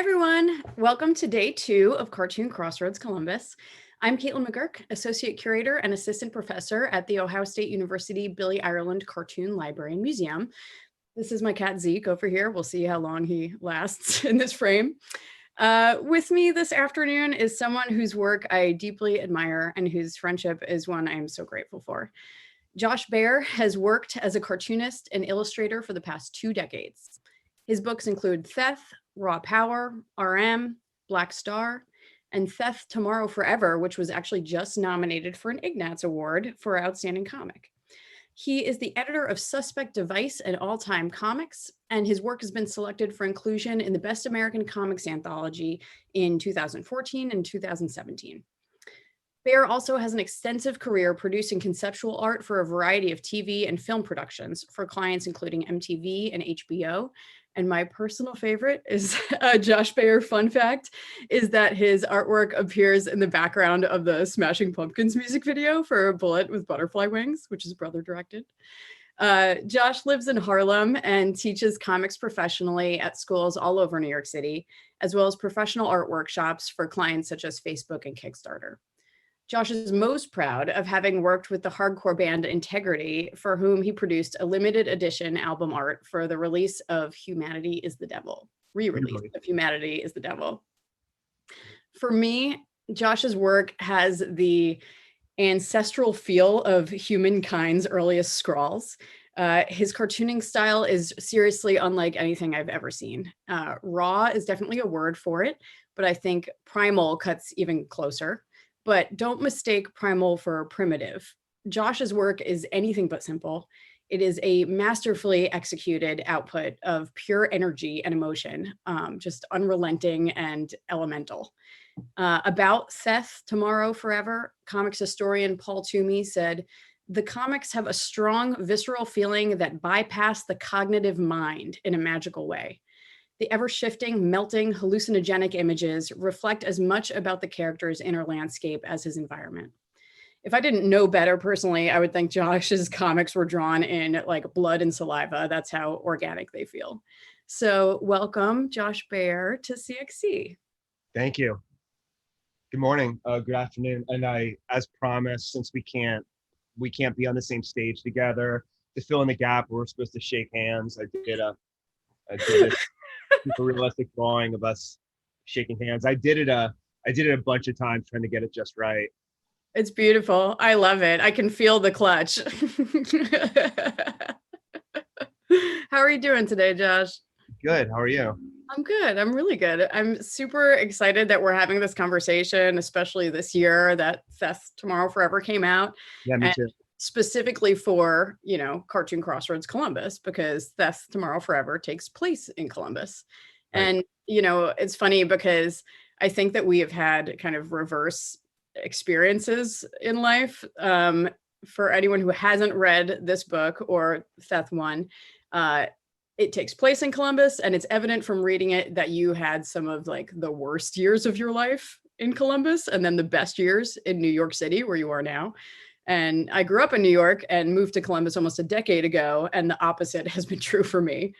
everyone. Welcome to day 2 of Cartoon Crossroads Columbus. I'm Caitlin McGurk, Associate Curator and Assistant Professor at the Ohio State University Billy Ireland Cartoon Library and Museum. This is my cat Zeke over here. We'll see how long he lasts in this frame. With me this afternoon is someone whose work I deeply admire and whose friendship is one I am so grateful for. Josh Baer has worked as a cartoonist and illustrator for the past 2 decades. His books include THETH, Raw Power, RM, Black Star, and THETH Tomorrow Forever, which was actually just nominated for an Ignatz Award for Outstanding Comic. He is the editor of Suspect Device and All Time Comics, and his work has been selected for inclusion in the Best American Comics Anthology in 2014 and 2017. Baer also has an extensive career producing conceptual art for a variety of TV and film productions for clients including MTV and HBO. And my personal favorite is Josh Baer fun fact is that his artwork appears in the background of the Smashing Pumpkins music video for A Bullet with Butterfly Wings, which his brother directed. Josh lives in Harlem and teaches comics professionally at schools all over New York City, as well as professional art workshops for clients such as Facebook and Kickstarter. Josh is most proud of having worked with the hardcore band Integrity, for whom he produced a limited edition album art for the release of Humanity is the Devil, re-release of Humanity is the Devil. For me, Josh's work has the ancestral feel of humankind's earliest scrawls. His cartooning style is seriously unlike anything I've ever seen. Raw is definitely a word for it, but I think primal cuts even closer. But don't mistake primal for primitive. Josh's work is anything but simple. It is a masterfully executed output of pure energy and emotion, just unrelenting and elemental. About THETH Tomorrow Forever, comics historian Paul Toomey said, "The comics have a strong visceral feeling that bypass the cognitive mind in a magical way. The ever-shifting, melting, hallucinogenic images reflect as much about the character's inner landscape as his environment." If I didn't know better personally, I would think Josh's comics were drawn in like blood and saliva. That's how organic they feel. So welcome, Josh Baer, to CXC. Thank you. Good morning, good afternoon. And as promised, since we can't be on the same stage together, to fill in the gap, we're supposed to shake hands. I did a realistic drawing of us shaking hands. I did it a bunch of times trying to get it just right. It's beautiful. I love it. I can feel the clutch. How are you doing today, Josh? Good. How are you? I'm good. I'm really good. I'm super excited that we're having this conversation, especially this year that THETH Tomorrow Forever came out. Yeah, me too. Specifically for, Cartoon Crossroads Columbus, because THETH Tomorrow Forever takes place in Columbus. Right. And, it's funny because I think that we have had kind of reverse experiences in life. For anyone who hasn't read this book or THETH 1, it takes place in Columbus, and it's evident from reading it that you had some of like the worst years of your life in Columbus and then the best years in New York City, where you are now. And I grew up in New York and moved to Columbus almost a decade ago, and the opposite has been true for me.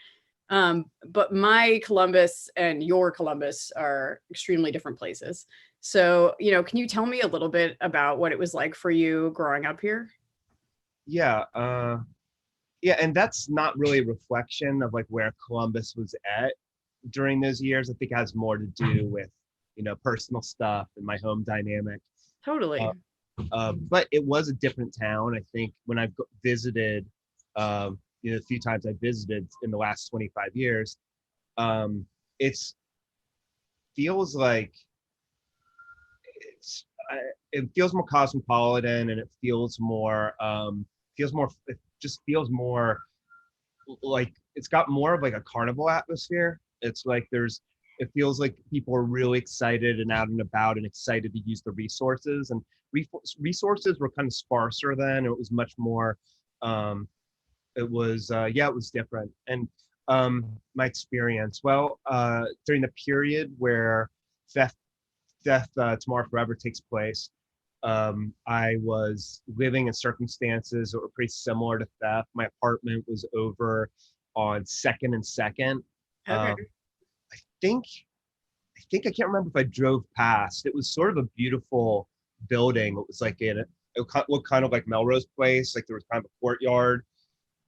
But my Columbus and your Columbus are extremely different places. So, can you tell me a little bit about what it was like for you growing up here? Yeah, and that's not really a reflection of like where Columbus was at during those years. I think it has more to do with, personal stuff and my home dynamic. Totally. But it was a different town. I think when I've visited, a few times I visited in the last 25 years, it feels like it feels more cosmopolitan, and it feels more like it's got more of like a carnival atmosphere. It's like it feels like people are really excited and out and about and excited to use the resources, and resources were kind of sparser then. It was much more, it was different. And my experience, during the period where THETH Tomorrow Forever takes place, I was living in circumstances that were pretty similar to THETH. My apartment was over on 2nd and 2nd. Okay. I think think I can't remember if I drove past. It was sort of a beautiful building. It was like it looked kind of like Melrose Place. Like there was kind of a courtyard,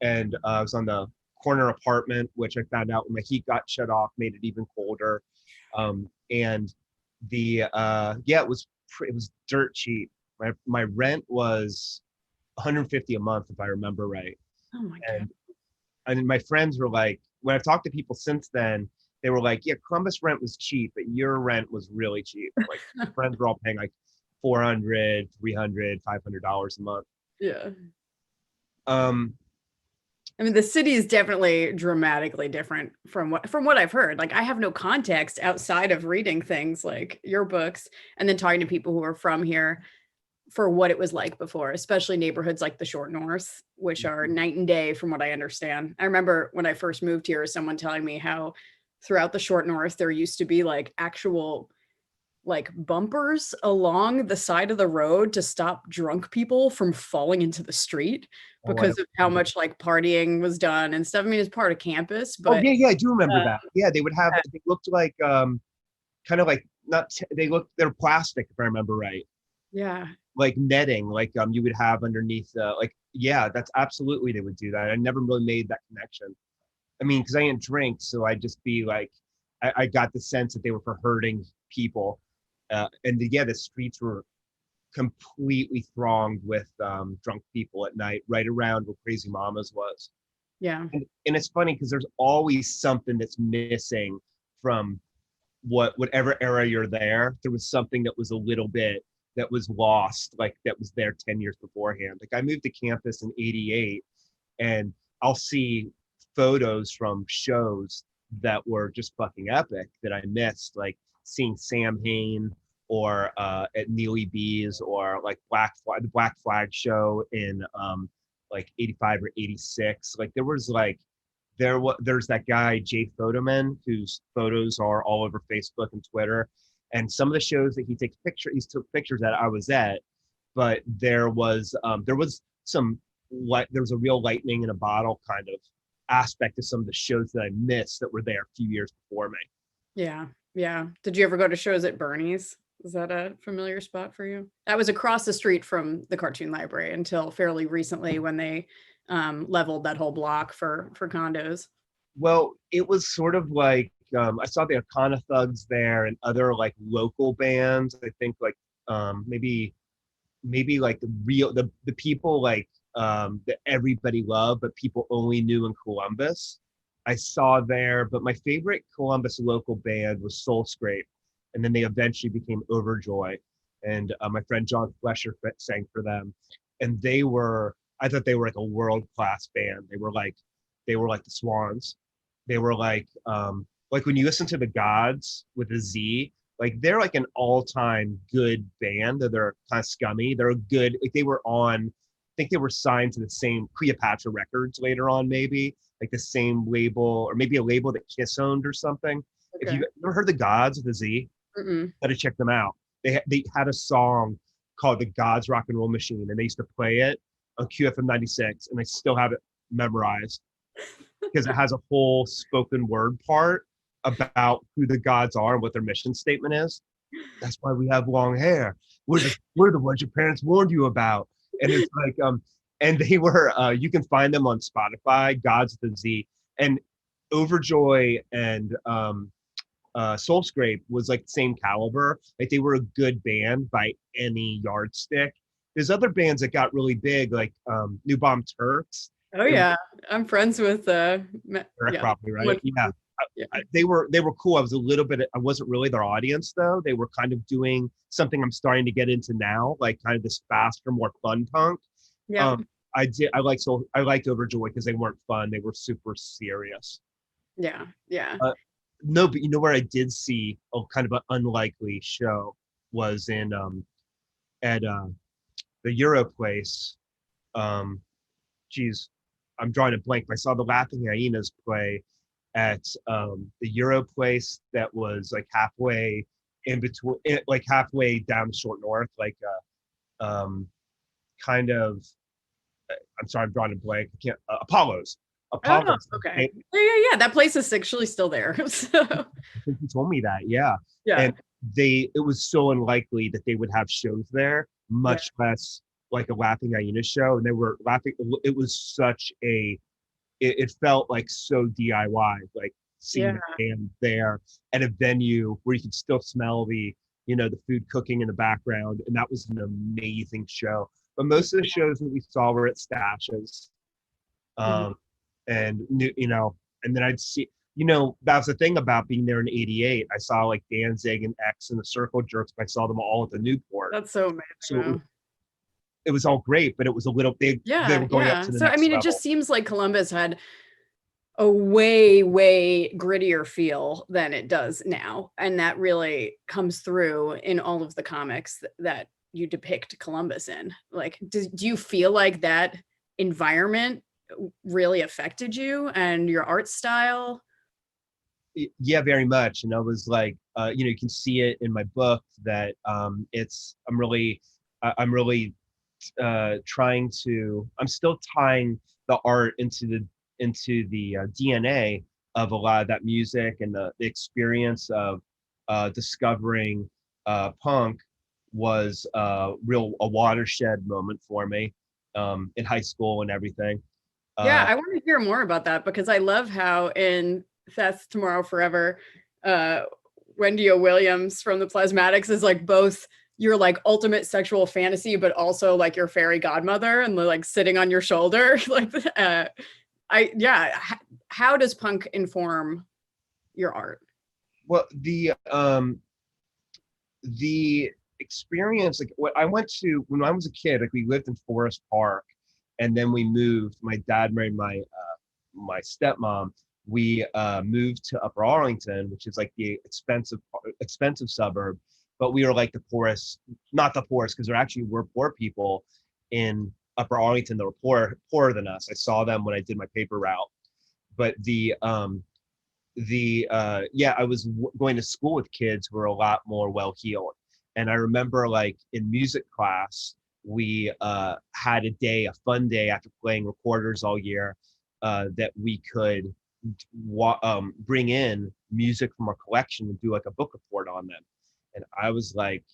and I was on the corner apartment, which I found out when my heat got shut off, made it even colder. And the yeah, it was dirt cheap. My rent was 150 a month, if I remember right. Oh my God. And my friends were like, when I've talked to people since then, they were like, yeah, Columbus rent was cheap, but your rent was really cheap. Like my friends were all paying like 400, 300, $500 a month. Yeah. Um, I mean, the city is definitely dramatically different from what I've heard. Like, I have no context outside of reading things like your books and then talking to people who are from here for what it was like before, especially neighborhoods like the Short North, which are night and day from what I understand. I remember when I first moved here, someone telling me how throughout the Short North there used to be like actual like bumpers along the side of the road to stop drunk people from falling into the street oh, I because don't of how much like partying was done and stuff. I mean, it's part of campus, oh but yeah, yeah, I do remember uh, that. Yeah, they would have, they looked like kind of like not they're plastic if I remember right. yeah, Like netting, like you would have underneath like yeah, that's absolutely they would do that. I never really made that connection. I mean, because I didn't drink, so I'd just be like, I got the sense that they were for hurting people, and yeah, the streets were completely thronged with drunk people at night, right around where Crazy Mama's was. yeah, And it's funny because there's always something that's missing from whatever era you're there. There was something that was a little bit that was lost, like that was there 10 years beforehand. Like I moved to campus in 88 and I'll see photos from shows that were just fucking epic that I missed, like seeing Sam Hain or at Neely B's or like the Black Flag show in like 85 or 86. Like there was like there's that guy Jay Photoman whose photos are all over Facebook and Twitter, and some of the shows that he took pictures that I was at, but there was some there was a real lightning in a bottle kind of aspect of some of the shows that I missed that were there a few years before me. yeah, yeah. Did you ever go to shows at Bernie's? Is that a familiar spot for you? That was across the street from the Cartoon Library until fairly recently when they leveled that whole block for condos. Well, it was sort of like I saw the Akana Thugs there and other like local bands. I think like maybe like the people like that everybody loved, but people only knew in Columbus. I saw there, but my favorite Columbus local band was Soul Scrape, and then they eventually became Overjoy, and my friend John Flesher sang for them, and I thought they were like a world class band. They were like the Swans. They were like when you listen to the Gods with a Z, like they're like an all-time good band. They're kind of scummy. They're a good, like they were on, I think they were signed to the same Cleopatra Records later on, maybe like the same label, or maybe a label that Kiss owned or something. If Okay. you ever heard the Gods with a Z, Mm-mm. gotta check them out. They had a song called the Gods Rock and Roll Machine, and they used to play it on QFM 96, and I still have it memorized because it has a whole spoken word part about who the gods are and what their mission statement is. That's why we have long hair. We're the ones your parents warned you about. And it's like and they were you can find them on Spotify, Gods with a Z. And Overjoy and Soul Scrape was like the same caliber. Like they were a good band by any yardstick. There's other bands that got really big, like New Bomb Turks. Oh They were yeah, I'm friends with Turk yeah, probably, right? one- Yeah. yeah, They were cool. I wasn't really their audience though. They were kind of doing something I'm starting to get into now, like kind of this faster, more fun punk. yeah. Um, I liked Overjoy because they weren't fun. They were super serious. Yeah, yeah. Uh, no, but you know where I did see a kind of an unlikely show was in at the Euro place. Um, geez, I'm drawing a blank. I saw the Laughing Hyenas play at the Euro place that was like halfway in between, like halfway down the Short North, like kind of. I'm sorry, I'm drawing a blank. I can't. Apollo's. Oh, Apollos. okay. Yeah. That place is actually still there. So, I think he told me that, yeah. yeah. And it was so unlikely that they would have shows there, Yeah. much less like a Laughing Hyena show. And they were laughing. It was such a, it felt like so DIY, like seeing Yeah. the band there at a venue where you could still smell the food cooking in the background. And that was an amazing show. But most of the shows that we saw were at Stashes. Mhm. Um, and and then I'd see, that was the thing about being there in '88. I saw like Danzig and X and the Circle Jerks, but I saw them all at the Newport. That's so amazing, So though. it was all great, but it was a little big. They Yeah, were going up yeah. to the So, I next mean, it just level. seems like Columbus had a way, way grittier feel than it does now. And that really comes through in all of the comics that you depict Columbus in. Like, do you feel like that environment really affected you and your art style? Yeah, very much. And I was like, you can see it in my book that I'm really I'm still tying the art into the DNA of a lot of that music, and the experience of discovering punk was a watershed moment for me in high school and everything. Yeah, Uh, I want to hear more about that because I love how in "THETH TOMORROW FOREVER," uh, Wendy O. Williams from the Plasmatics is like both your like ultimate sexual fantasy, but also like your fairy godmother and like sitting on your shoulder. Like, how does punk inform your art? well, the experience, like what I went to when I was a kid, like we lived in Forest Park, and then we moved. My dad married my stepmom. We moved to Upper Arlington, which is like the expensive suburb, but we were like the poorest, not the poorest, because there actually were poor people in Upper Arlington that were poorer than us. I saw them when I did my paper route, but I was going to school with kids who were a lot more well-heeled. And I remember like in music class, we had a fun day after playing recorders all year, that we could bring in music from our collection and do like a book report on them. And I was like,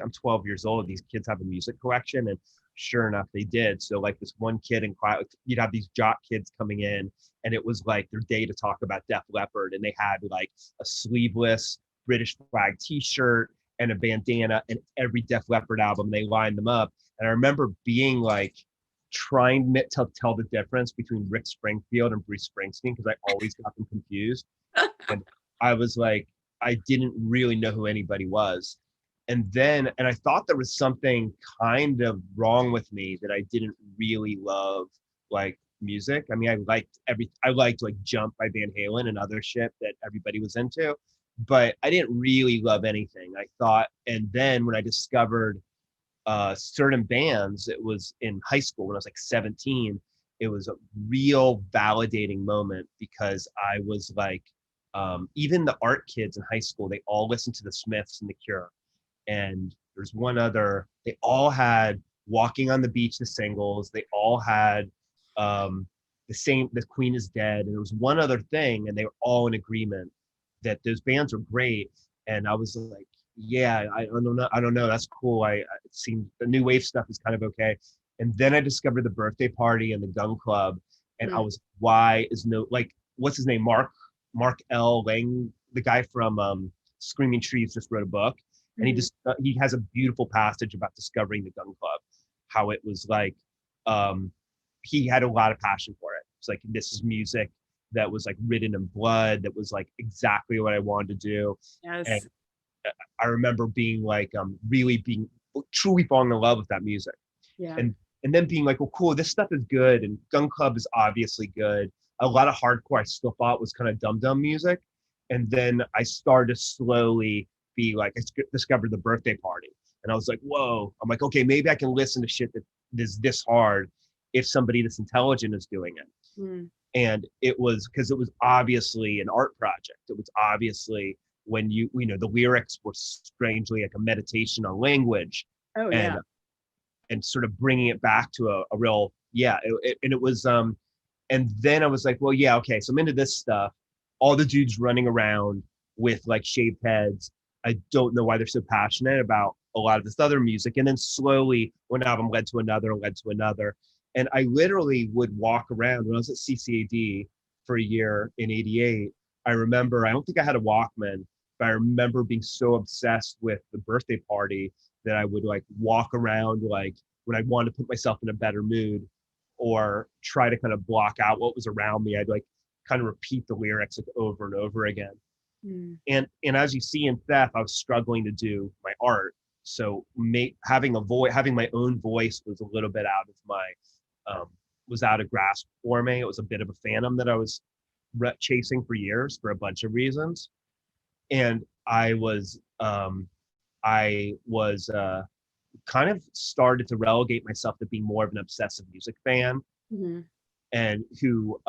I'm 12 years old. These kids have a music collection. And sure enough, they did. So like this one kid in class, you'd have these jock kids coming in, and it was like their day to talk about Def Leppard. And they had like a sleeveless British flag t-shirt and a bandana and every Def Leppard album. They lined them up. And I remember being like, trying to tell the difference between Rick Springfield and Bruce Springsteen, because I always got them confused. And I was like, I didn't really know who anybody was. And I thought there was something kind of wrong with me that I didn't really love like music. I mean, I liked like Jump by Van Halen and other shit that everybody was into, but I didn't really love anything. I thought, and then when I discovered certain bands, it was in high school when I was like 17. It was a real validating moment because I was like, even the art kids in high school, they all listened to the Smiths and the Cure. And there's one other, they all had Walking on the Beach, the singles. They all had the Queen is Dead. And there was one other thing, and they were all in agreement that those bands were great. And I was like, yeah, I don't know. That's cool. It seemed the new wave stuff is kind of okay. And then I discovered the Birthday Party and the Gun Club, and I Mm. was, what's his name? Mark L. Lang, the guy from Screaming Trees, just wrote a book, and Mhm. he has a beautiful passage about discovering the Gun Club, how it was like, um, he had a lot of passion for it. It's like, this is music that was like written in blood, that was like exactly what I wanted to do. And Yes. I remember being like, really being truly falling in love with that music. Yeah. And then being like, well, cool, this stuff is good, and Gun Club is obviously good. A lot of hardcore I still thought was kind of dum-dum music. And then I started to slowly be like, I discovered the Birthday Party. And I was like, whoa, I'm like, okay, maybe I can listen to shit that is this hard if somebody that's intelligent is doing it. Mm. And it was because it was obviously an art project. It was obviously, when the lyrics were strangely like a meditation on language, Oh, and yeah. sort of bringing it back to a real, yeah. And it was And then I was like, well, yeah, okay, so I'm into this stuff. All the dudes running around with like shaved heads. I don't know why they're so passionate about a lot of this other music. And then slowly one album led to another, led to another. And I literally would walk around when I was at CCAD for a year in 88. I remember, I don't think I had a Walkman, but I remember being so obsessed with the birthday party that I would like walk around like when I wanted to put myself in a better mood or try to kind of block out what was around me. I'd like kind of repeat the lyrics like over and over again. Mm. And as you see in Theth, I was struggling to do my art. So having having my own voice was a little bit out of my was out of grasp for me. It was a bit of a phantom that I was chasing for years for a bunch of reasons. And I was kind of started to relegate myself to being more of an obsessive music fan, Mhm. and who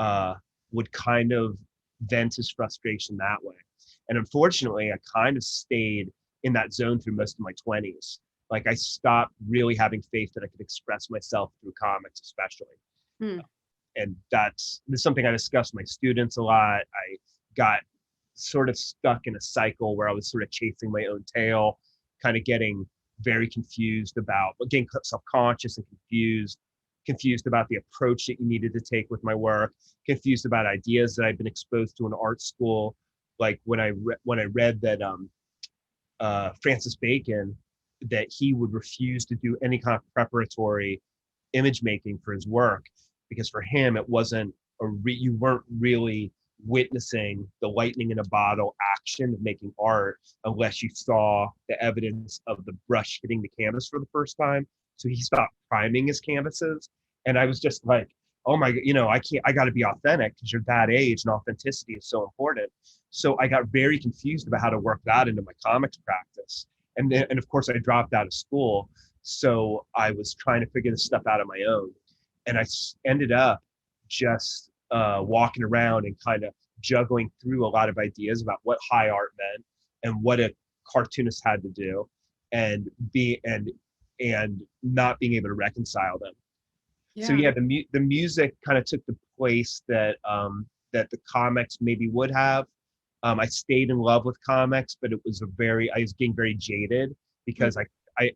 would kind of vent his frustration that way. And unfortunately, I kind of stayed in that zone through most of my 20s. Like I stopped really having faith that I could express myself through comics, especially. Mm. And this is something I discuss with my students a lot. I got sort of stuck in a cycle where I was sort of chasing my own tail, kind of getting very confused about, getting self-conscious and confused about the approach that you needed to take with my work, confused about ideas that I'd been exposed to in art school. Like when I read that Francis Bacon, that he would refuse to do any kind of preparatory image making for his work, because for him it wasn't you weren't really witnessing the lightning in a bottle action of making art unless you saw the evidence of the brush hitting the canvas for the first time. So he stopped priming his canvases, and I was just like, oh my, I got to be authentic because you're that age and authenticity is so important. So I got very confused about how to work that into my comics practice. And of course I dropped out of school. So I was trying to figure this stuff out on my own. And I ended up just walking around and kind of juggling through a lot of ideas about what high art meant and what a cartoonist had to do, and not being able to reconcile them. So Yeah. yeah, the music kind of took the place that that the comics maybe would have. I stayed in love with comics, but I was getting very jaded because Mm.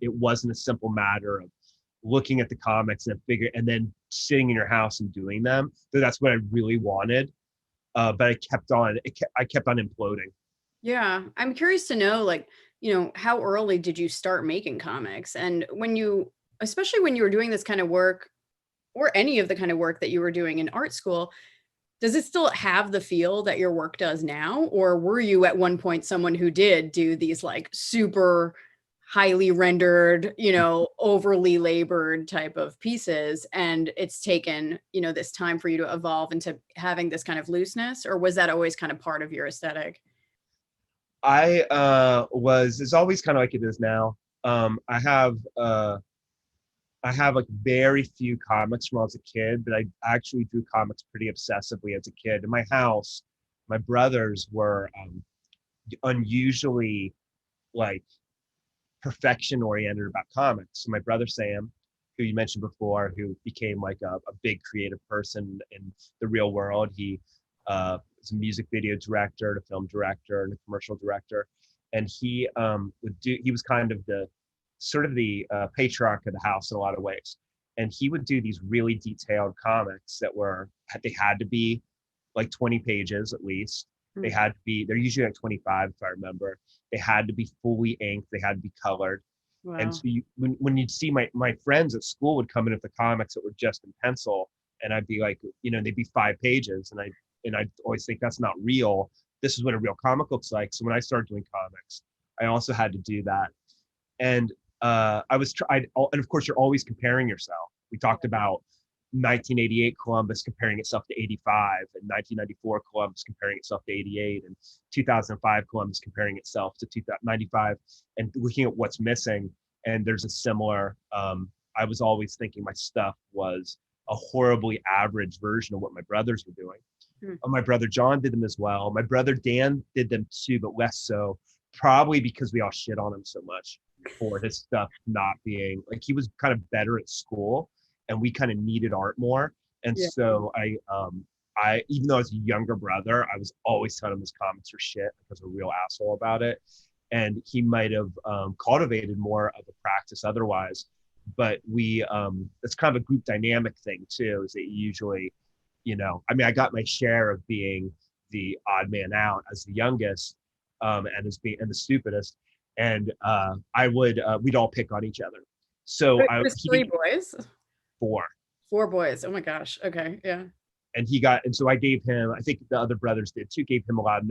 it wasn't a simple matter of looking at the comics and then sitting in your house and doing them. So that's what I really wanted. But I kept on imploding. Yeah. I'm curious to know, like, how early did you start making comics? And especially when you were doing this kind of work, or any of the kind of work that you were doing in art school, does it still have the feel that your work does now? Or were you at one point someone who did do these like super highly rendered, overly labored type of pieces, and it's taken, this time for you to evolve into having this kind of looseness? Or was that always kind of part of your aesthetic? It's always kind of like it is now. I have like very few comics from when I was a kid, but I actually drew comics pretty obsessively as a kid. In my house, my brothers were unusually like perfection oriented about comics. So my brother Sam, who you mentioned before, who became like a big creative person in the real world. He was a music video director, a film director, and a commercial director. And he was kind of the sort of the patriarch of the house in a lot of ways. And he would do these really detailed comics they had to be like 20 pages at least. Mm. They're usually like 25 if I remember. They had to be fully inked. They had to be colored. And so Wow. when you'd see my friends at school would come in with the comics that were just in pencil, and I'd be like, they'd be 5 pages, and I'd always think that's not real. This is what a real comic looks like. So when I started doing comics, I also had to do that. And and of course you're always comparing yourself. We talked about 1988 Columbus comparing itself to 85, and 1994 Columbus comparing itself to 88, and 2005 Columbus comparing itself to 95, and looking at what's missing. And there's a similar, I was always thinking my stuff was a horribly average version of what my brothers were doing. Mm. My brother John did them as well. My brother Dan did them too, but less so, probably because we all shit on him so much for his stuff not being like, he was kind of better at school and we kind of needed art more. And Yeah. so I even though I was a younger brother, I was always telling him his comics were shit. I was a real asshole about it. And he might have cultivated more of a practice otherwise. But it's kind of a group dynamic thing too, is that usually, I mean, I got my share of being the odd man out as the youngest, and the stupidest. And we'd all pick on each other. So It was three boys, four. four boys. Oh my gosh. Okay. Yeah. And so I gave him, I think the other brothers did too, gave him a lot of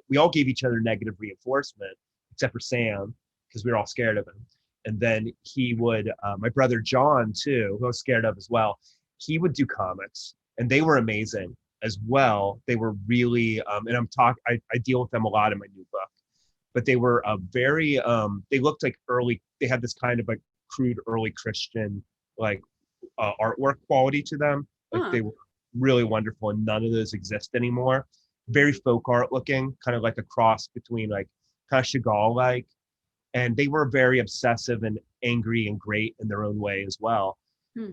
we all gave each other negative reinforcement, except for Sam, because we were all scared of him. And then he would, my brother John too, who I was scared of as well, he would do comics, and they were amazing as well. They were really, and I deal with them a lot in my new book, but they were they looked like they had this kind of like crude early Christian, like artwork quality to them. Like Huh. they were really wonderful, and none of those exist anymore. Very folk art looking, kind of like a cross between like kind of Chagall like, and they were very obsessive and angry and great in their own way as well. Hmm.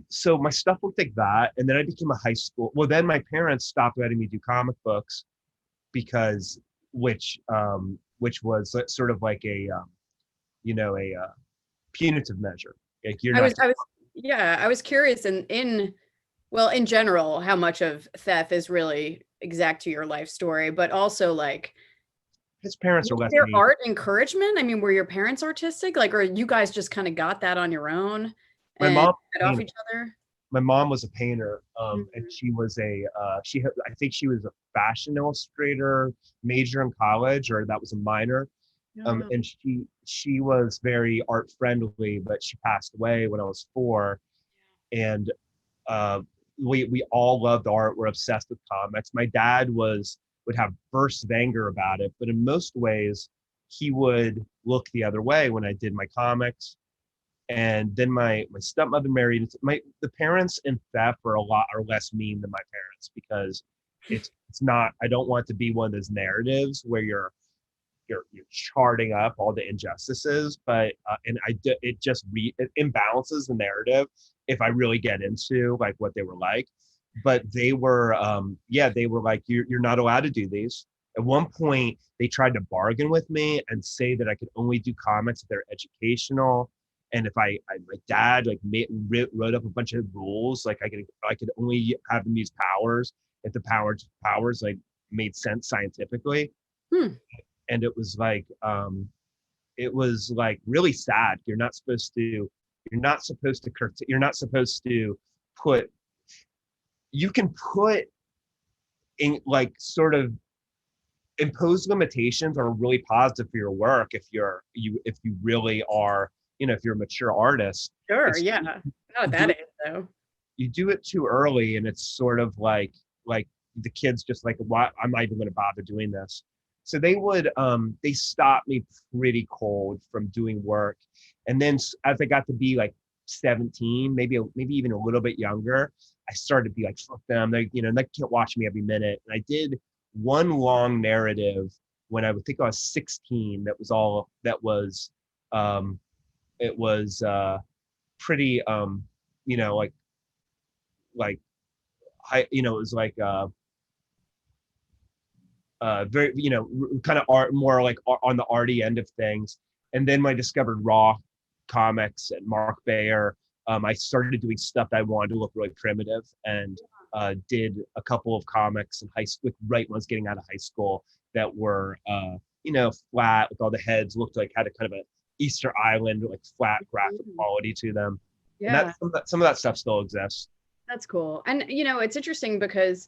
So my stuff looked like that, and then I became a high school. Well, then my parents stopped letting me do comic books because, which was sort of like a punitive measure. Like you're not. Yeah, I was curious well, in general, how much of Theth is really exact to your life story, but also like, His parents are was letting there me. art encouragement? I mean, were your parents artistic? Like, or you guys just kind of got that on your own My and mom fed off each other? my mom was a painter, and Mhm. she was I think she was a fashion illustrator major in college, or that was a minor. Yeah. And she was very art friendly, but she passed away when I was 4. And uh, we all loved art. We're obsessed with comics. My dad would have bursts of anger about it, but in most ways, he would look the other way when I did my comics. And then my stepmother married. The parents in theft are less mean than my parents, because it's not. I don't want to be one of those narratives where you're charting up all the injustices, but it imbalances the narrative if I really get into like what they were like. But they were they were like, you're not allowed to do these. At one point they tried to bargain with me and say that I could only do comics if they're educational, and if my dad like wrote up a bunch of rules, like I could only have them use powers if the powers like made sense scientifically. Hmm. And it was like really sad. You're not supposed to put you can put in like sort of impose limitations are really positive for your work if you really are, if you're a mature artist. Sure. It's Yeah. Not at you that do age though. you do it too early, and it's sort of like the kids just like, why I'm not even going to bother doing this. So they stopped me pretty cold from doing work. And then as I got to be like 17, maybe even a little bit younger, I started to be like, fuck them, they can't watch me every minute. And I did one long narrative when I would think I was 16. Um it was pretty like it was like very kind of art, more like on the arty end of things. And then when I discovered Raw Comics and Mark Bayer, I started doing stuff that I wanted to look really primitive, and did a couple of comics in high school, right when I was getting out of high school, that were flat, with all the heads looked like had a kind of a Easter Island like flat graphic Mhm. quality to them. And Yeah, some of that stuff still exists. that's cool. And it's interesting because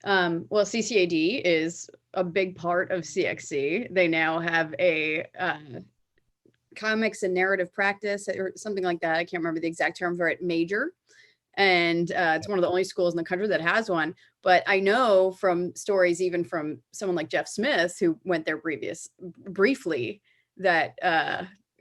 well, CCAD is a big part of CXC. They now have a comics and narrative practice or something like that. I can't remember the exact term for it, major. And it's one of the only schools in the country that has one. But I know from stories, even from someone like Jeff Smith, who went there briefly, that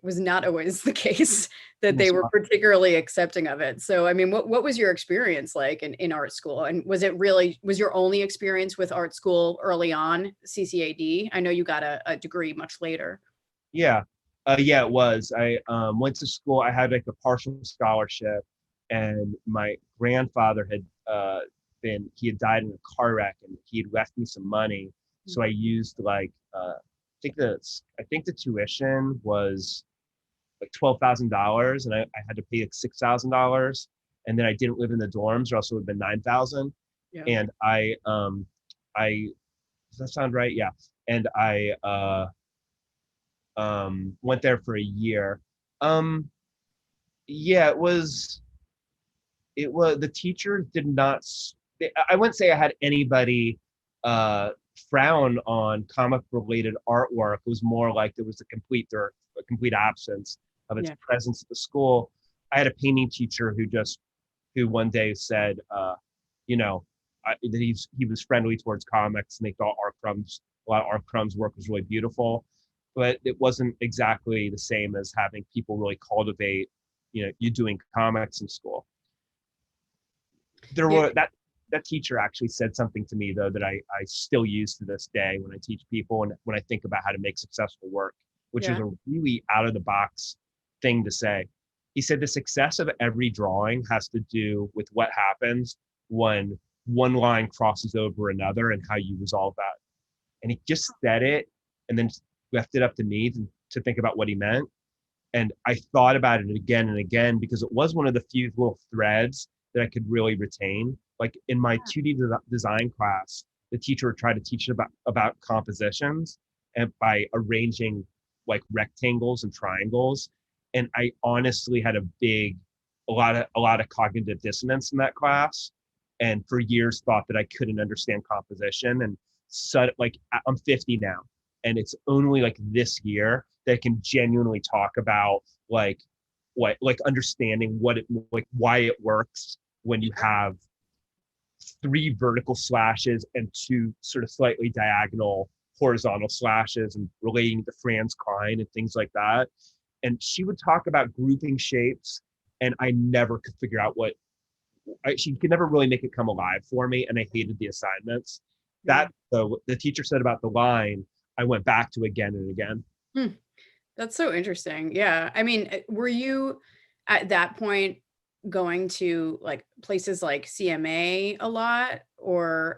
was not always the case, that they were particularly accepting of it. So, I mean, what was your experience like in art school? And was your only experience with art school early on CCAD? I know you got a degree much later. Yeah. Yeah, it was. I went to school. I had like a partial scholarship, and my grandfather had he had died in a car wreck, and he had left me some money. So I used like I think the tuition was like $12,000, and I had to pay like $6,000, and then I didn't live in the dorms, or else it would have been 9,000. Yeah. And I does that sound right? Yeah. And I went there for a year. Um, yeah, it was the teachers did not. I wouldn't say I had anybody uh frown on comic related artwork. It was more like there was a complete absence of its Yeah. presence at the school. I had a painting teacher who one day said, you know, that he was friendly towards comics, and they thought a lot of Art Crumb's work was really beautiful, but it wasn't exactly the same as having people really cultivate, you doing comics in school. There Yeah. were that teacher actually said something to me though that I still use to this day when I teach people, and when I think about how to make successful work, which is Yeah. a really out of the box thing to say. He said the success of every drawing has to do with what happens when one line crosses over another and how you resolve that. And he just said it and then left it up to me to think about what he meant. And I thought about it again and again because it was one of the few little threads that I could really retain. Like in my 2D design class, the teacher would try to teach about compositions and by arranging like rectangles and triangles. And I honestly had a lot of cognitive dissonance in that class, and for years thought that I couldn't understand composition. And so like I'm 50 now, and it's only like this year that I can genuinely talk about like understanding what it like why it works when you have 3 vertical slashes and 2 sort of slightly diagonal horizontal slashes, and relating to Franz Klein and things like that. And she would talk about grouping shapes, and I never could figure out she could never really make it come alive for me, and I hated the assignments. Yeah. That though the teacher said about the line, I went back to again and again. Hmm. That's so interesting. Yeah. I mean, were you at that point going to like places like CMA a lot, or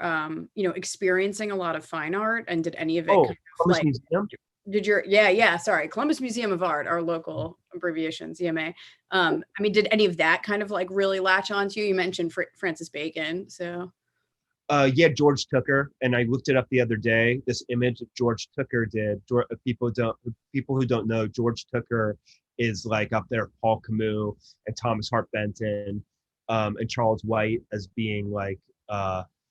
experiencing a lot of fine art, and did any of it Oh, kind of Columbus like Museum. sorry, Columbus Museum of Art, our local abbreviation, CMA. I mean, did any of that kind of like really latch onto you? You mentioned Francis Bacon, so Yeah, George Tucker, and I looked it up the other day. This image that George Tucker did. People who don't know, George Tucker is like up there, Paul Camus and Thomas Hart Benton, and Charles White as being like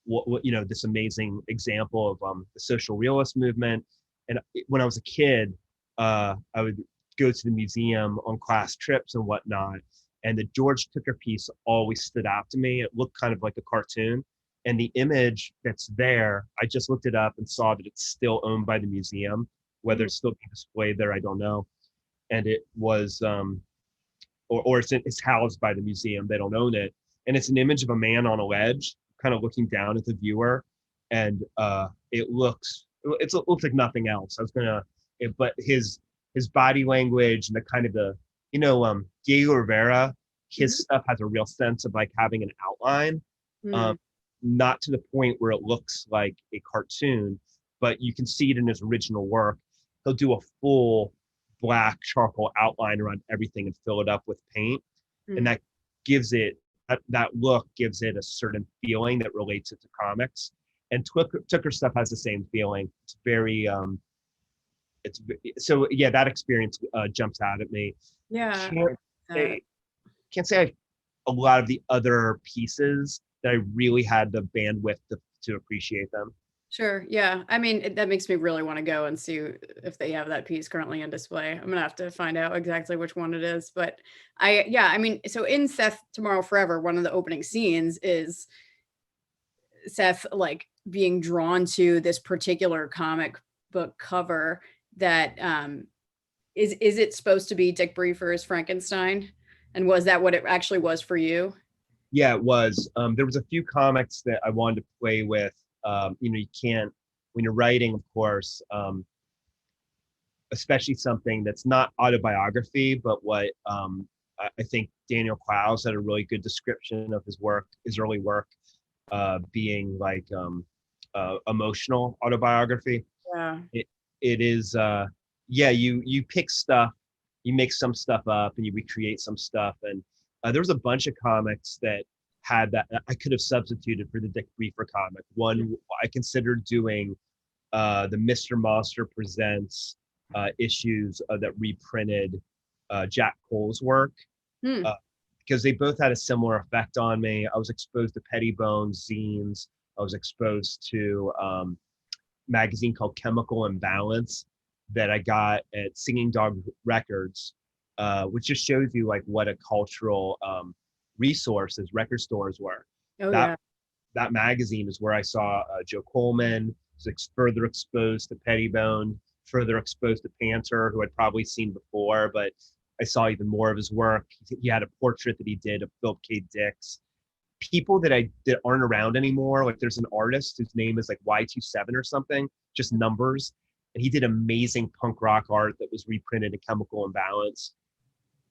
this amazing example of the social realist movement. And when I was a kid, I would go to the museum on class trips and whatnot, and the George Tucker piece always stood out to me. It looked kind of like a cartoon, and the image that's there, I just looked it up and saw that it's still owned by the museum. Whether mm, it's still being displayed there, I don't know. And it was, or it's housed by the museum. They don't own it. And it's an image of a man on a ledge, kind of looking down at the viewer. And it looks like nothing else. But his body language and the kind of Diego Rivera, his mhm, stuff has a real sense of like having an outline. mm, Um, not to the point where it looks like a cartoon, but you can see it in his original work. He'll do a full black charcoal outline around everything and fill it up with paint. And mm. that gives it, that look gives it a certain feeling that relates it to comics. And Tucker stuff has the same feeling. It's very, it's so yeah, that experience jumps out at me. Yeah. Can't Uh, say, can't say a lot of the other pieces that I really had the bandwidth to appreciate them. Sure. Yeah. I mean, that makes me really want to go and see if they have that piece currently in display. I'm gonna have to find out exactly which one it is. But yeah, I mean, so in Seth Tomorrow Forever, one of the opening scenes is Seth like being drawn to this particular comic book cover that is it supposed to be Dick Briefer's Frankenstein? And was that what it actually was for you? Yeah, it was. There was a few comics that I wanted to play with. You can't when you're writing, of course, especially something that's not autobiography, but what I think Daniel Clowes had a really good description of his work, his early work, being like emotional autobiography. Yeah. It is yeah, you pick stuff, you make some stuff up and you recreate some stuff. And there was a bunch of comics that had that I could have substituted for the Dick Briefer comic. One I considered doing the Mr. Monster Presents issues that reprinted Jack Cole's work, Hmm. because they both had a similar effect on me. I was exposed to Pettibone's zines. I was exposed to magazine called Chemical Imbalance that I got at Singing Dog Records, which just shows you like what a cultural resources record stores were. Oh That yeah. that magazine is where I saw Joe Coleman, was further exposed to Pettibone, further exposed to Panther, who I'd probably seen before, but I saw even more of his work. He had a portrait that he did of Philip K. Dick's. People that aren't around anymore. Like there's an artist whose name is like Y27 or something, just numbers. And he did amazing punk rock art that was reprinted in Chemical Imbalance.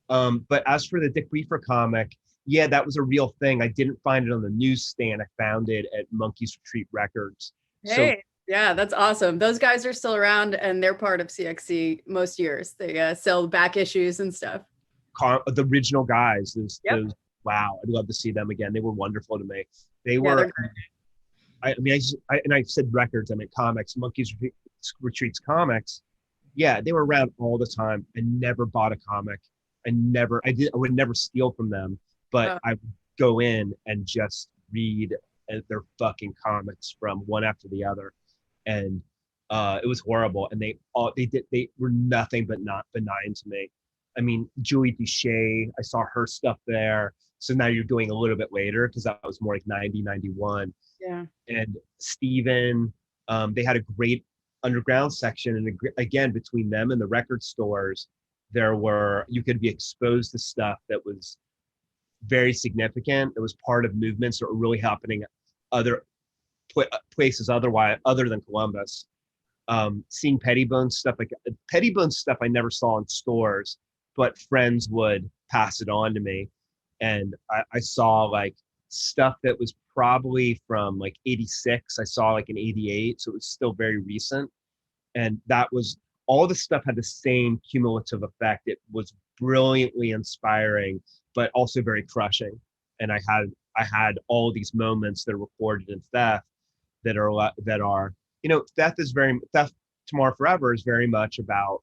But as for the Dick Briefer comic, yeah, that was a real thing. I didn't find it on the newsstand. I found it at Monkey's Retreat Records. So Hey, yeah, that's awesome. Those guys are still around and they're part of CXC most years. They sell back issues and stuff. the original guys, Yep. wow, I'd love to see them again. They were wonderful to me. They Yeah, were, they're great. I mean, and I said records, I meant comics, Monkeys Retreats comics. Yeah, they were around all the time. I never bought a comic. I would never steal from them, but Oh, I would go in and just read their fucking comics from one after the other. And it was horrible. And they were nothing but not benign to me. I mean, Julie Duché, I saw her stuff there. So now you're doing a little bit later because that was more like 90, 91. yeah. And Steven, they had a great underground section. And again, between them and the record stores, you could be exposed to stuff that was very significant. It was part of movements that were really happening other places other than Columbus. Seeing Pettibone stuff, like Pettibone stuff I never saw in stores, but friends would pass it on to me. And I saw like stuff that was probably from like 86. I saw like in 88. So it was still very recent. And that was all the stuff had the same cumulative effect. It was brilliantly inspiring, but also very crushing. And I had all these moments that are recorded in Theft that are Theft Tomorrow Forever is very much about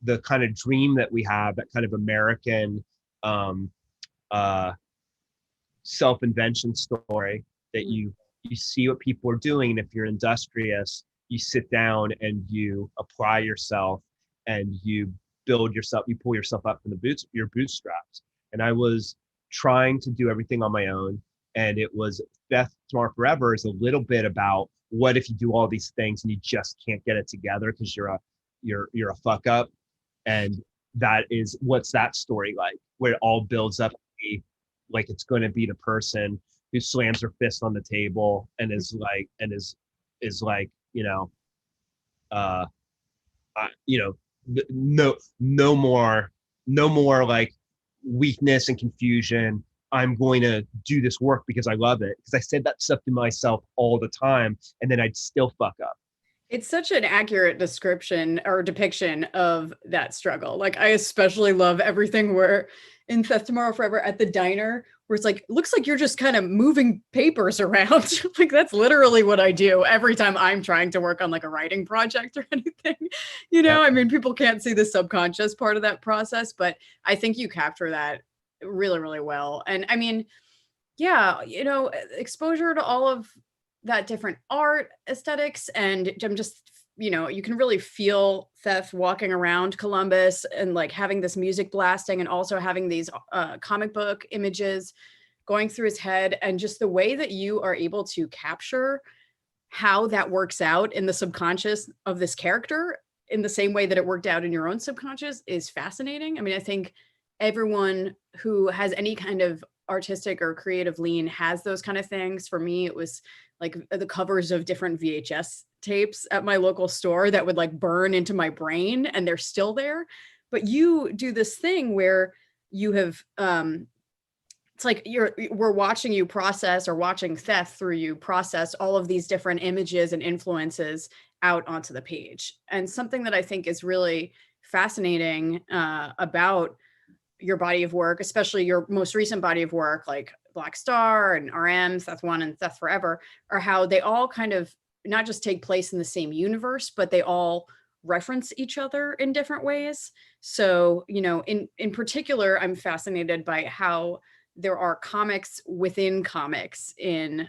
the kind of dream that we have, that kind of American um, uh, self-invention story that Mm. you see what people are doing, and if you're industrious, you sit down and you apply yourself and you pull yourself up from your bootstraps. And I was trying to do everything on my own, and it was Death Tomorrow Forever is a little bit about what if you do all these things and you just can't get it together because you're a fuck up. And that is what's that story like, where it all builds up to be like it's going to be the person who slams her fist on the table and is like, uh no more like weakness and confusion. I'm going to do this work because I love it, because I said that stuff to myself all the time and then I'd still fuck up. It's such an accurate description or depiction of that struggle. Like, I especially love everything where in Theft Tomorrow Forever at the diner, where it's like, looks like you're just kind of moving papers around. Like, that's literally what I do every time I'm trying to work on like a writing project or anything. Yep. I mean, people can't see the subconscious part of that process, but I think you capture that really, really well. And I mean, yeah, exposure to all of that different art aesthetics. And I'm just, you can really feel Seth walking around Columbus and like having this music blasting and also having these comic book images going through his head. And just the way that you are able to capture how that works out in the subconscious of this character in the same way that it worked out in your own subconscious is fascinating. I mean, I think everyone who has any kind of artistic or creative lean has those kind of things. For me, it was like the covers of different VHS tapes at my local store that would like burn into my brain and they're still there. But you do this thing where you have, it's like we're watching you process, or watching Theth through you process all of these different images and influences out onto the page. And something that I think is really fascinating about your body of work, especially your most recent body of work, like Black Star and RM, Theth One and Theth Forever, are how they all kind of not just take place in the same universe, but they all reference each other in different ways. So, you know, in particular, I'm fascinated by how there are comics within comics in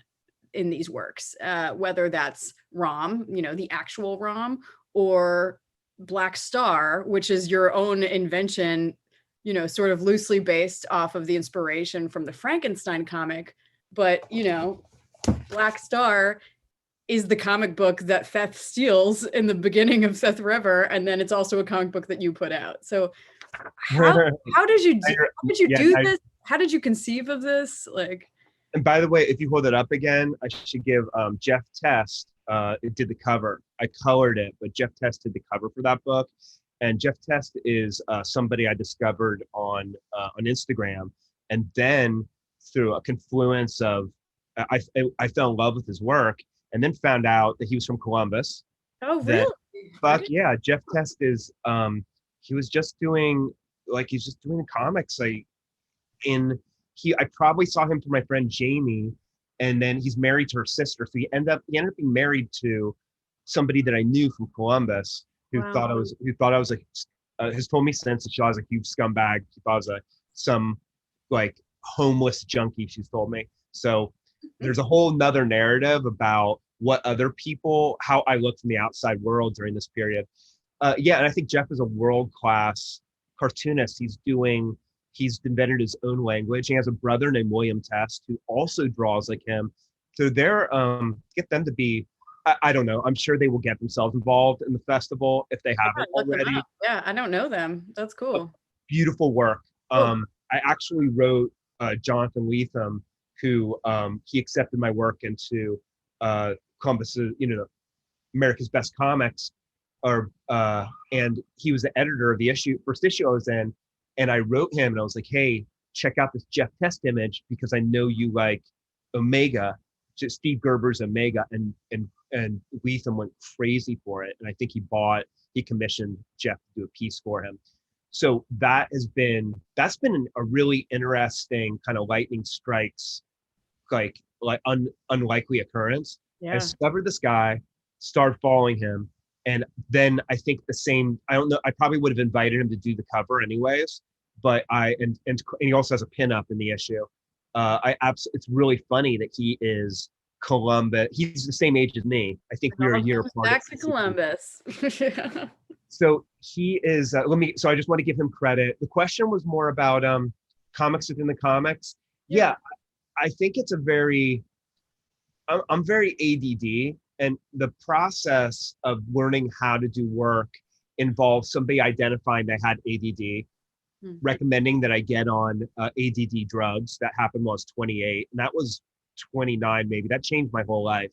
these works, whether that's ROM, you know, the actual ROM, or Black Star, which is your own invention, you know, sort of loosely based off of the inspiration from the Frankenstein comic. But, you know, Black Star is the comic book that Theth steals in the beginning of Theth River, and then it's also a comic book that you put out. So how did you do this? How did you conceive of this? Like, and by the way, if you hold it up again, I should give Jeff Test, it did the cover. I colored it, but Jeff Test did the cover for that book. And Jeff Test is somebody I discovered on Instagram. And then through a confluence of, I fell in love with his work, and then found out that he was from Columbus. oh, really? Fuck yeah, Jeff Test is, he was just doing, like, he's just doing comics. I probably saw him through my friend Jamie, and then he's married to her sister. So he ended up being married to somebody that I knew from Columbus, who thought I was like, has told me since that she was a huge scumbag. She thought I was some like homeless junkie, she's told me. So there's a whole nother narrative about what other people, how I looked in the outside world during this period. Yeah, and I think Jeff is a world-class cartoonist. He's invented his own language. He has a brother named William Test who also draws like him. So they're, get them to be, I don't know. I'm sure they will get themselves involved in the festival if they haven't already. Yeah, I don't know them. That's cool. Beautiful work. I actually wrote Jonathan Lethem, who he accepted my work into Columbus's, you know, America's Best Comics, and he was the editor of the first issue I was in, and I wrote him and I was like, hey, check out this Jeff Test image because I know you like Omega, just Steve Gerber's Omega, and Lethem went crazy for it, and I think he commissioned Jeff to do a piece for him. So that's been a really interesting kind of lightning strikes, like unlikely occurrence. Yeah. I discovered this guy, started following him, and then I think I don't know, I probably would have invited him to do the cover anyways, but and he also has a pinup in the issue. It's really funny that he is Columbus. He's the same age as me. I think we were a year apart. Back to Columbus. So he is, so I just want to give him credit. The question was more about comics within the comics. Yeah, I think it's I'm very ADD, and the process of learning how to do work involves somebody identifying they had ADD, recommending that I get on ADD drugs. That happened when I was 28, and that was 29 maybe. That changed my whole life.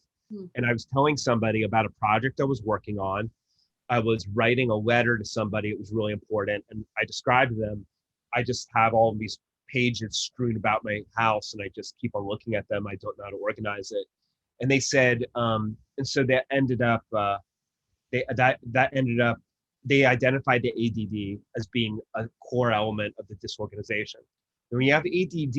And I was telling somebody about a project I was working on. I was writing a letter to somebody. It was really important, and I described to them, I just have all of these pages strewn about my house, and I just keep on looking at them. I don't know how to organize it. And they said, and so that ended up, they identified the ADD as being a core element of the disorganization. And when you have ADD,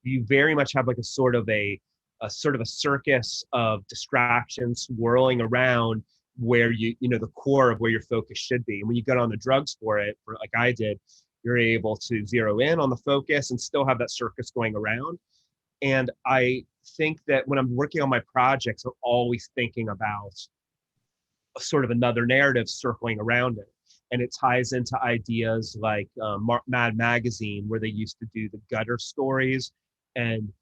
you very much have like a sort of a circus of distractions swirling around where you know, the core of where your focus should be. And when you get on the drugs for it, like I did, you're able to zero in on the focus and still have that circus going around. And I think that when I'm working on my projects, I'm always thinking about a sort of another narrative circling around it. And it ties into ideas like Mad Magazine, where they used to do the gutter stories, and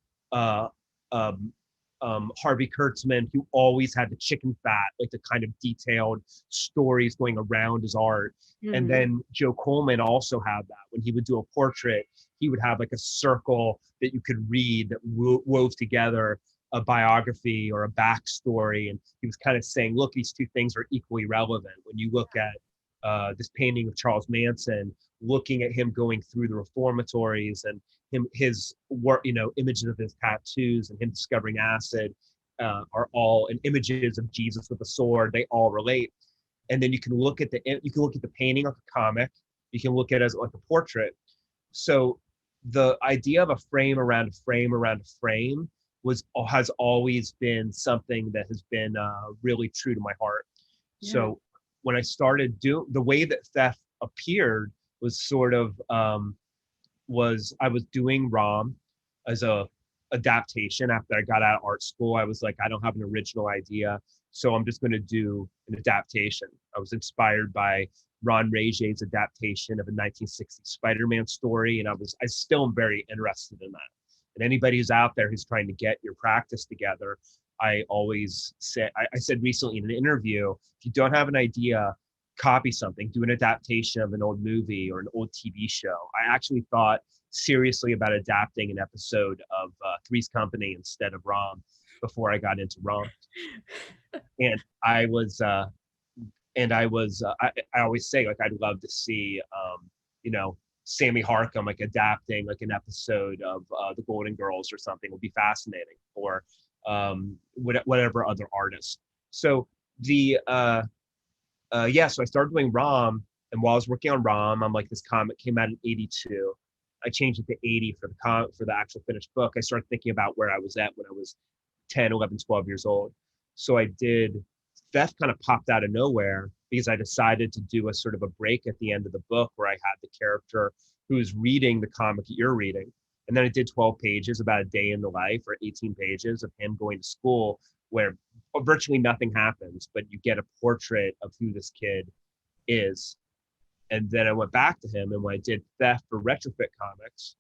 Harvey Kurtzman, who always had the chicken fat, like the kind of detailed stories going around his art. And then Joe Coleman also had that. When he would do a portrait, he would have like a circle that you could read that wove together a biography or a backstory. And he was kind of saying, look, these two things are equally relevant. When you look at this painting of Charles Manson, looking at him going through the reformatories and his work, images of his tattoos and him discovering acid are all, and images of Jesus with a sword, they all relate. And then you can look at the painting like a comic, you can look at it as like a portrait. So the idea of a frame around a frame around a frame has always been something that has been really true to my heart. Yeah. So when I started the way that Theth appeared was sort of was I was doing ROM as a adaptation after I got out of art school. I was like, I don't have an original idea, so I'm just going to do an adaptation. I was inspired by Ron Rege's adaptation of a 1960s Spider-Man story, and I still am very interested in that. And anybody who's out there who's trying to get your practice together, I always say, I said recently in an interview, if you don't have an idea, copy something, do an adaptation of an old movie or an old TV show. I actually thought seriously about adapting an episode of Three's Company instead of ROM before I got into ROM. And I always say, like, I'd love to see, Sammy Harcum like adapting like an episode of the Golden Girls or something would be fascinating, or whatever other artist. So so I started doing ROM, and while I was working on ROM, I'm like, this comic came out in '82. I changed it to 80 for the actual finished book. I started thinking about where I was at when I was 10, 11, 12 years old. So I did, Theth kind of popped out of nowhere because I decided to do a sort of a break at the end of the book where I had the character who was reading the comic that you're reading. And then I did 12 pages about a day in the life, or 18 pages of him going to school, where virtually nothing happens, but you get a portrait of who this kid is. And then I went back to him, and when I did Theft for Retrofit Comics,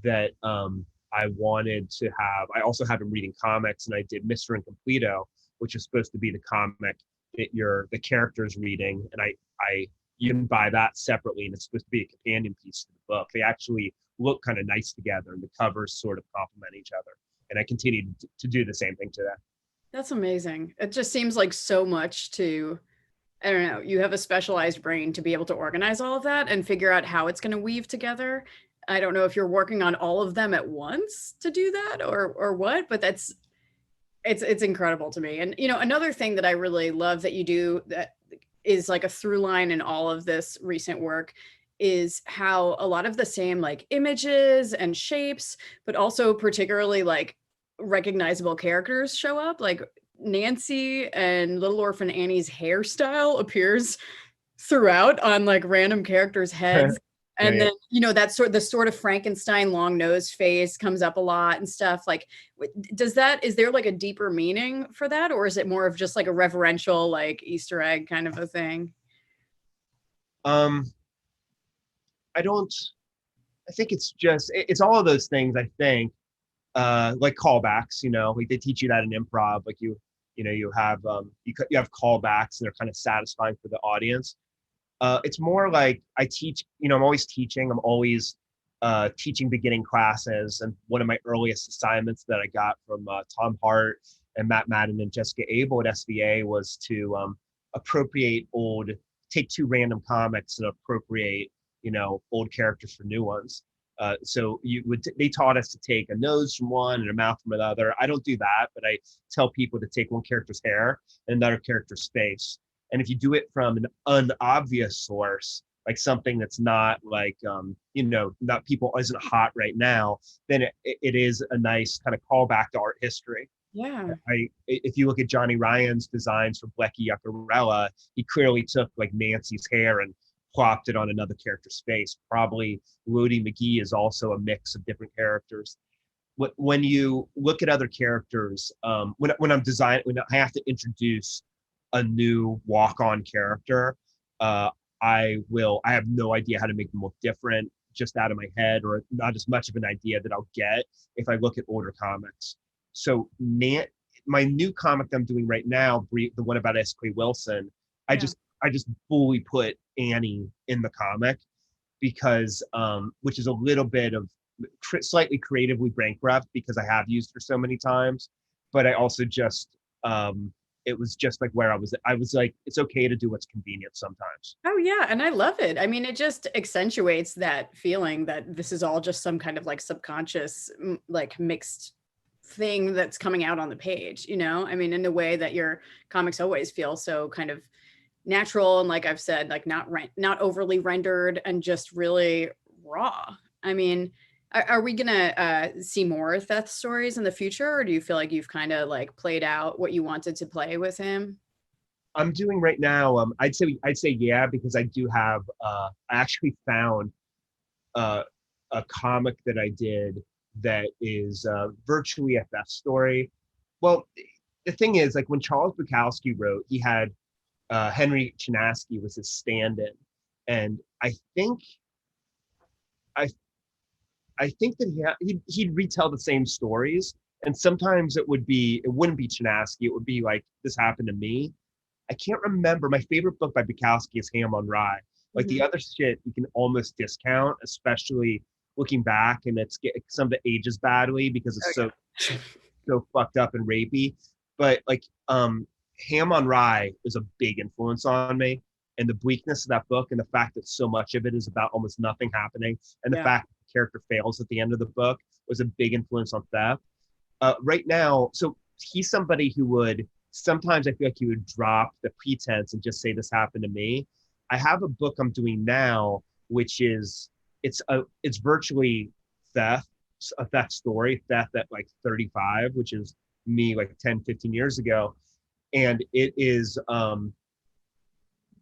that I wanted to have, I also have him reading comics, and I did Mr. Incompleto, which is supposed to be the comic that the character's reading. And you can buy that separately, and it's supposed to be a companion piece to the book. They actually look kind of nice together, and the covers sort of complement each other. And I continue to do the same thing today. That's amazing. It just seems like so much to, I don't know, you have a specialized brain to be able to organize all of that and figure out how it's going to weave together. I don't know if you're working on all of them at once to do that or what, but it's incredible to me. And another thing that I really love that you do that is like a through line in all of this recent work is how a lot of the same like images and shapes, but also particularly like recognizable characters show up. Like Nancy and Little Orphan Annie's hairstyle appears throughout on like random characters' heads. And Yeah. then, the sort of Frankenstein long nose face comes up a lot and stuff. Like, is there like a deeper meaning for that? Or is it more of just like a reverential, like Easter egg kind of a thing? I think it's all of those things, I think, like callbacks, like they teach you that in improv, like you have callbacks, and they're kind of satisfying for the audience. It's more like I teach, I'm always teaching. I'm always teaching beginning classes. And one of my earliest assignments that I got from Tom Hart and Matt Madden and Jessica Abel at SVA was to take two random comics and appropriate, old characters for new ones. So they taught us to take a nose from one and a mouth from another. I don't do that, but I tell people to take one character's hair and another character's face. And if you do it from an unobvious source, like something that's not like, not people isn't hot right now, then it is a nice kind of callback to art history. Yeah. If you look at Johnny Ryan's designs for Blecky Yuccarella, he clearly took like Nancy's hair and plopped it on another character's face. Probably Lodi McGee is also a mix of different characters. When you look at other characters, when I have to introduce a new walk-on character, I have no idea how to make them look different just out of my head, or not as much of an idea that I'll get if I look at older comics. So my new comic that I'm doing right now, the one about S.K. Wilson, I just fully put Annie in the comic because, which is a little bit of slightly creatively bankrupt because I have used her so many times, but I also just, it was just like where I was like, it's okay to do what's convenient sometimes. Oh yeah, and I love it. I mean, it just accentuates that feeling that this is all just some kind of like subconscious, like mixed thing that's coming out on the page, you know? I mean, in a way that your comics always feel so kind of natural and like I've said, like not overly rendered and just really raw. I mean, are we gonna see more theft stories in the future, or do you feel like you've kind of like played out what you wanted to play with him? I'm doing right now. I'd say yeah, because I do have. I actually found uh, a comic that I did that is virtually a theft story. Well, the thing is, like when Charles Bukowski wrote, he had Henry Chinaski was his stand-in, and I I think that he'd retell the same stories, and sometimes it wouldn't be Chinaski, it would be like this happened to me. I can't remember. My favorite book by Bukowski is Ham on Rye. Like the Mhm. other shit, you can almost discount, especially looking back, and some of it ages badly because it's Oh so yeah. so fucked up and rapey. But like Ham on Rye is a big influence on me. And the bleakness of that book and the fact that so much of it is about almost nothing happening and the Yeah. fact that the character fails at the end of the book was a big influence on theft. Right now, so he's somebody who would sometimes I feel like he would drop the pretense and just say this happened to me. I have a book I'm doing now, which is it's virtually theft, a theft story, theft at like 35, which is me like 10, 15 years ago. And it is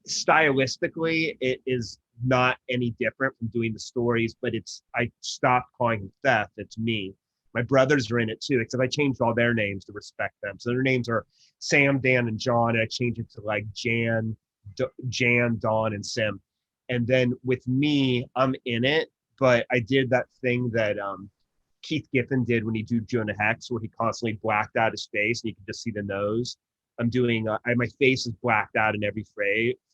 stylistically, it is not any different from doing the stories, but I stopped calling him theft. It's me. My brothers are in it too, except I changed all their names to respect them. So their names are Sam, Dan, and John, and I changed it to like Jan, Dawn, and Sim. And then with me, I'm in it, but I did that thing that Keith Giffen did when he did Jonah Hex, where he constantly blacked out his face and you can just see the nose. I'm doing, my face is blacked out in every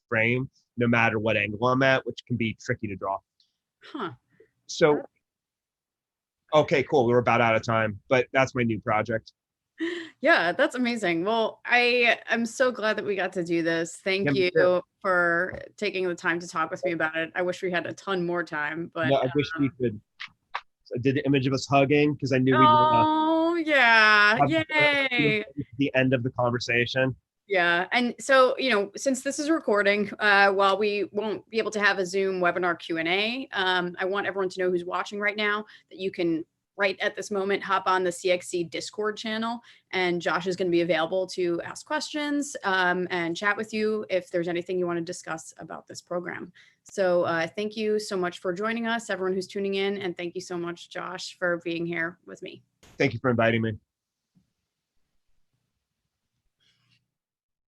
frame, no matter what angle I'm at, which can be tricky to draw. Huh. So, okay, cool. We're about out of time, but that's my new project. Yeah, that's amazing. Well, I am so glad that we got to do this. Yeah, Thank me you too. for taking the time to talk with me about it. I wish we had a ton more time, but No, I wish we could. I did the image of us hugging because I knew we'd oh yeah, have yay. the end of the conversation. Yeah. And so, you know, since this is recording, while we won't be able to have a Zoom webinar Q&A, I want everyone to know who's watching right now that you can right at this moment hop on the CXC Discord channel, and Josh is going to be available to ask questions and chat with you if there's anything you want to discuss about this program. So thank you so much for joining us, everyone who's tuning in, and thank you so much, Josh, for being here with me. Thank you for inviting me.